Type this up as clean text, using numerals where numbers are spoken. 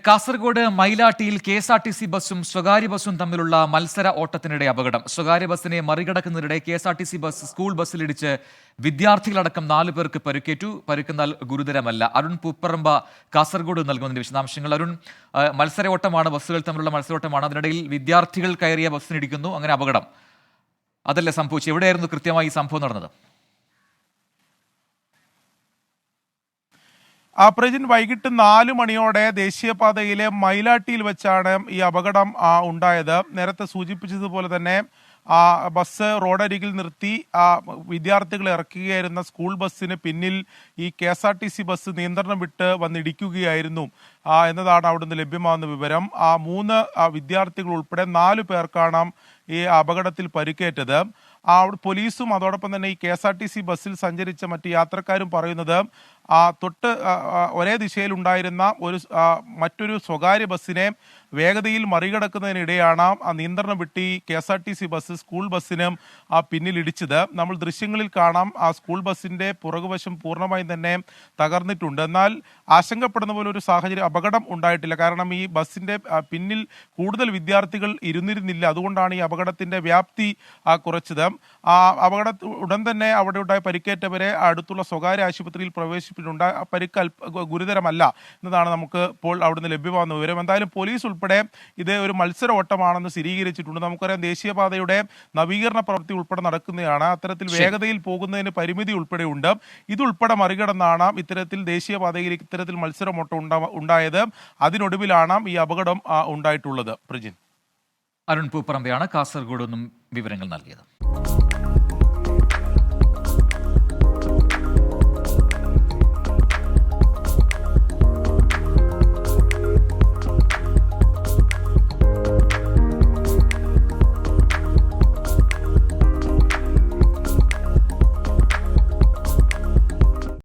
Kasaragod മൈലാട്ടിയിൽ KSRTC ബസ്സും സ്വകാര്യ ബസ്സും തമ്മിലുള്ള മത്സര ഓട്ടത്തിനിടെ അപകടം. സ്വകാര്യ ബസ്സിനെ മറികടക്കുന്നതിനിടെ KSRTC ബസ് സ്കൂൾ ബസ്സിലിടിച്ച് വിദ്യാർത്ഥികളടക്കം 4 പേർക്ക് പരിക്കേറ്റു. പരിക്കുന്നാൽ ഗുരുതരമല്ല. അരുൺ പൂപ്പറമ്പ കാസർഗോഡ് നൽകുന്നതിന്റെ വിശദാംശങ്ങൾ. അരുൺ, മത്സര ഓട്ടമാണ്, ബസ്സുകൾ തമ്മിലുള്ള മത്സരോട്ടമാണ്. അതിനിടയിൽ വിദ്യാർത്ഥികൾ കയറിയ ബസ്സിനിടിക്കുന്നു, അങ്ങനെ അപകടം. അതല്ലേ സംഭവിച്ചു? എവിടെയായിരുന്നു കൃത്യമായി ഈ സംഭവം നടന്നത്? പ്രജിൻ, വൈകിട്ട് 4 മണിയോടെ ദേശീയപാതയിലെ മൈലാട്ടിയിൽ വെച്ചാണ് ഈ അപകടം ഉണ്ടായത്. നേരത്തെ സൂചിപ്പിച്ചതുപോലെ തന്നെ ബസ് റോഡരികിൽ നിർത്തി വിദ്യാർത്ഥികളെ ഇറക്കുകയായിരുന്ന സ്കൂൾ ബസ്സിന് പിന്നിൽ ഈ KSRTC ബസ് നിയന്ത്രണം വിട്ട് വന്നിടിക്കുകയായിരുന്നു എന്നതാണ് അവിടുന്ന് ലഭ്യമാകുന്ന വിവരം. 3 വിദ്യാർത്ഥികൾ ഉൾപ്പെടെ 4 പേർക്കാണ് ഈ അപകടത്തിൽ പരിക്കേറ്റത്. പോലീസും അതോടൊപ്പം തന്നെ ഈ KSRTC ബസ്സിൽ സഞ്ചരിച്ച മറ്റ് യാത്രക്കാരും പറയുന്നത് തൊട്ട് ഒരേ ദിശയിലുണ്ടായിരുന്ന മറ്റൊരു സ്വകാര്യ ബസ്സിനെ വേഗതയിൽ മറികടക്കുന്നതിനിടെയാണ് നിയന്ത്രണം വിട്ട് KSRTC ബസ് സ്കൂൾ ബസ്സിന് പിന്നിലിടിച്ചത്. നമ്മൾ ദൃശ്യങ്ങളിൽ കാണാം, ആ സ്കൂൾ ബസ്സിന്റെ പുറകുവശം പൂർണ്ണമായും തന്നെ തകർന്നിട്ടുണ്ട്. എന്നാൽ ആശങ്കപ്പെടുന്ന പോലെ ഒരു സാഹചര്യം, അപകടം ഉണ്ടായിട്ടില്ല. കാരണം ഈ ബസ്സിന്റെ പിന്നിൽ കൂടുതൽ വിദ്യാർത്ഥികൾ ഇരുന്നിരുന്നില്ല. അതുകൊണ്ടാണ് ഈ അപകടത്തിന്റെ വ്യാപ്തി കുറച്ചത്. ഉടൻ തന്നെ അവിടെ ഉണ്ടായ പരിക്കേറ്റവരെ അടുത്തുള്ള സ്വകാര്യ ആശുപത്രിയിൽ പ്രവേശിപ്പിച്ചിട്ടുണ്ട്. പരിക്ക് ഗുരുതരമല്ല എന്നതാണ് നമുക്ക് ഇപ്പോൾ അവിടുന്ന് ലഭ്യമാകുന്ന വിവരം. എന്തായാലും പോലീസ് ഉൾപ്പെടെ ഇത് ഒരു മത്സര ഓട്ടമാണെന്ന് സ്ഥിരീകരിച്ചിട്ടുണ്ട്. നമുക്കറിയാം, ദേശീയപാതയുടെ നവീകരണ പ്രവൃത്തി ഉൾപ്പെടെ നടക്കുന്നതാണ്. അത്തരത്തിൽ വേഗതയിൽ പോകുന്നതിന് പരിമിതി ഉൾപ്പെടെ ഉണ്ട്. ഇതുൾപ്പെടെ മറികടന്നാണ് ഇത്തരത്തിൽ ദേശീയപാതയിൽ ഇത്തരത്തിൽ മത്സരമോട്ടം ഉണ്ടായത്. അതിനൊടുവിലാണ് ഈ അപകടം ഉണ്ടായിട്ടുള്ളത്. പ്രജിൻ, അരുൺ പൂപ്പറമ്പയാണ് കാസർഗോഡ് നിന്നും വിവരങ്ങൾ നൽകിയത്.